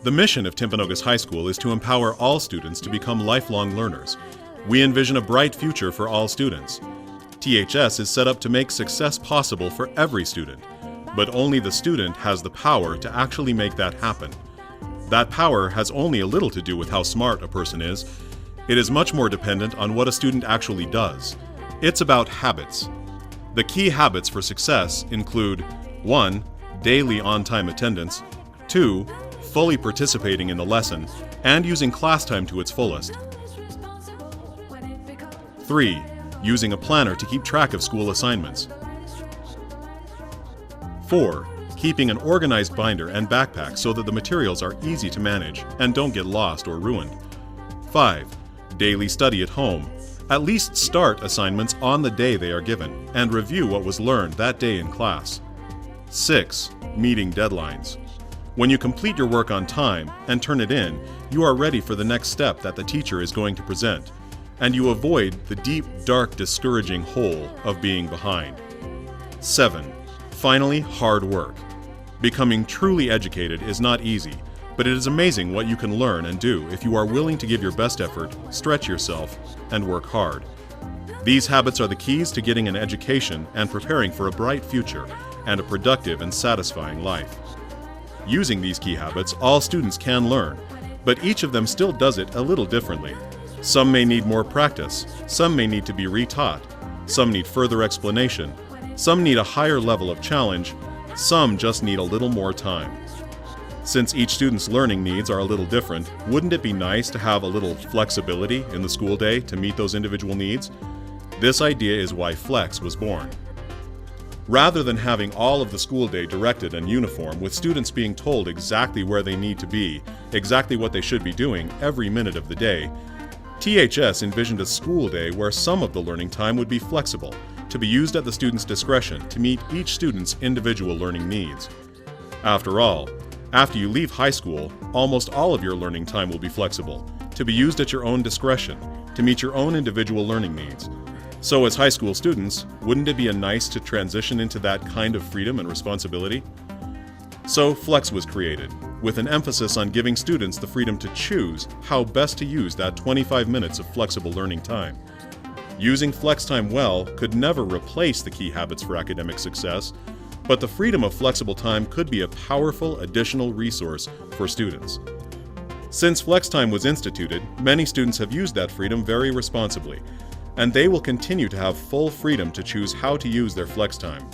The mission of Timpanogos High School is to empower all students to become lifelong learners. We envision a bright future for all students. THS is set up to make success possible for every student, but only the student has the power to actually make that happen. That power has only a little to do with how smart a person is. It is much more dependent on what a student actually does. It's about habits. The key habits for success include 1. Daily on-time attendance, 2. Fully participating in the lesson and using class time to its fullest, 3. Using a planner to keep track of school assignments, 4. Keeping an organized binder and backpack so that the materials are easy to manage and don't get lost or ruined, 5. Daily study at home. At least start assignments on the day they are given and review what was learned that day in class. 6. Meeting deadlines. When you complete your work on time and turn it in, you are ready for the next step that the teacher is going to present, and you avoid the deep, dark, discouraging hole of being behind. 7. Finally, hard work. Becoming truly educated is not easy, but it is amazing what you can learn and do if you are willing to give your best effort, stretch yourself, and work hard. These habits are the keys to getting an education and preparing for a bright future and a productive and satisfying life. Using these key habits, all students can learn, but each of them still does it a little differently. Some may need more practice, some may need to be retaught, some need further explanation, some need a higher level of challenge, some just need a little more time. Since each student's learning needs are a little different, wouldn't it be nice to have a little flexibility in the school day to meet those individual needs? This idea is why Flex was born. Rather than having all of the school day directed and uniform, with students being told exactly where they need to be, exactly what they should be doing every minute of the day, THS envisioned a school day where some of the learning time would be flexible, to be used at the student's discretion to meet each student's individual learning needs. After all, after you leave high school, almost all of your learning time will be flexible, to be used at your own discretion, to meet your own individual learning needs. So as high school students, wouldn't it be nice to transition into that kind of freedom and responsibility? So Flex was created, with an emphasis on giving students the freedom to choose how best to use that 25 minutes of flexible learning time. Using Flex time well could never replace the key habits for academic success, but the freedom of flexible time could be a powerful additional resource for students. Since Flex time was instituted, many students have used that freedom very responsibly, and they will continue to have full freedom to choose how to use their flex time.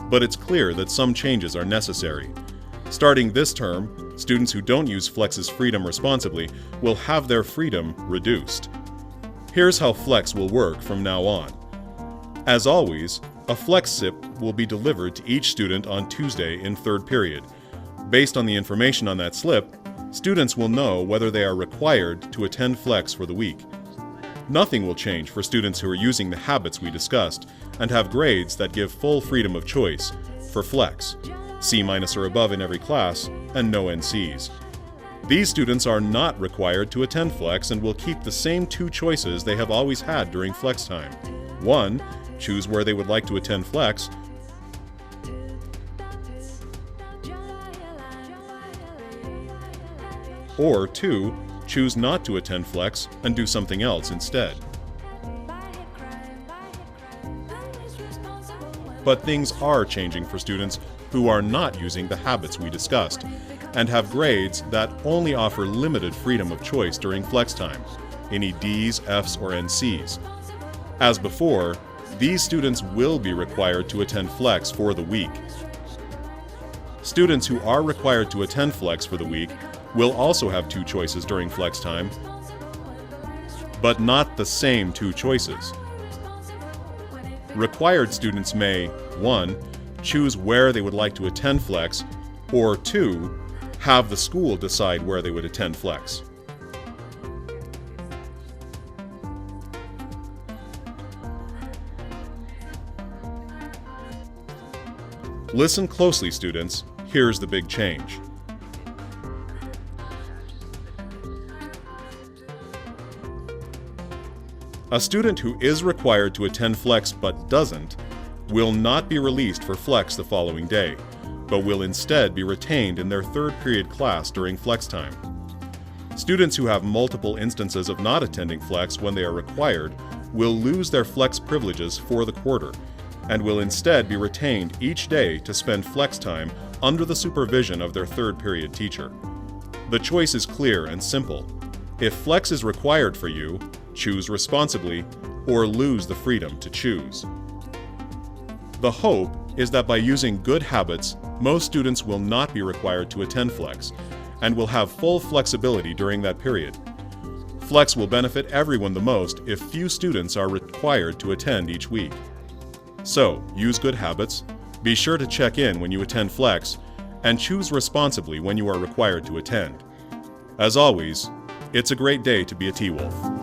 But it's clear that some changes are necessary. Starting this term, students who don't use Flex's freedom responsibly will have their freedom reduced. Here's how Flex will work from now on. As always, a Flex SIP will be delivered to each student on Tuesday in third period. Based on the information on that slip, students will know whether they are required to attend Flex for the week. Nothing will change for students who are using the habits we discussed and have grades that give full freedom of choice for Flex, C- or above in every class, and no NCs. These students are not required to attend Flex and will keep the same two choices they have always had during Flex time. 1. Choose where they would like to attend Flex, or 2. Choose not to attend Flex and do something else instead. But things are changing for students who are not using the habits we discussed and have grades that only offer limited freedom of choice during Flex time, any Ds, Fs, or NCs. As before, these students will be required to attend Flex for the week. Students who are required to attend Flex for the week will also have two choices during Flex time, but not the same two choices. Required students may 1. Choose where they would like to attend Flex, or 2. Have the school decide where they would attend Flex. Listen closely, students. Here's the big change. A student who is required to attend Flex but doesn't will not be released for Flex the following day, but will instead be retained in their third period class during flex time. Students who have multiple instances of not attending flex when they are required will lose their flex privileges for the quarter, and will instead be retained each day to spend flex time under the supervision of their third period teacher. The choice is clear and simple. If flex is required for you, choose responsibly, or lose the freedom to choose. The hope is that by using good habits, most students will not be required to attend flex, and will have full flexibility during that period. Flex will benefit everyone the most if few students are required to attend each week. So, use good habits, be sure to check in when you attend flex, and choose responsibly when you are required to attend. As always, it's a great day to be a T-Wolf.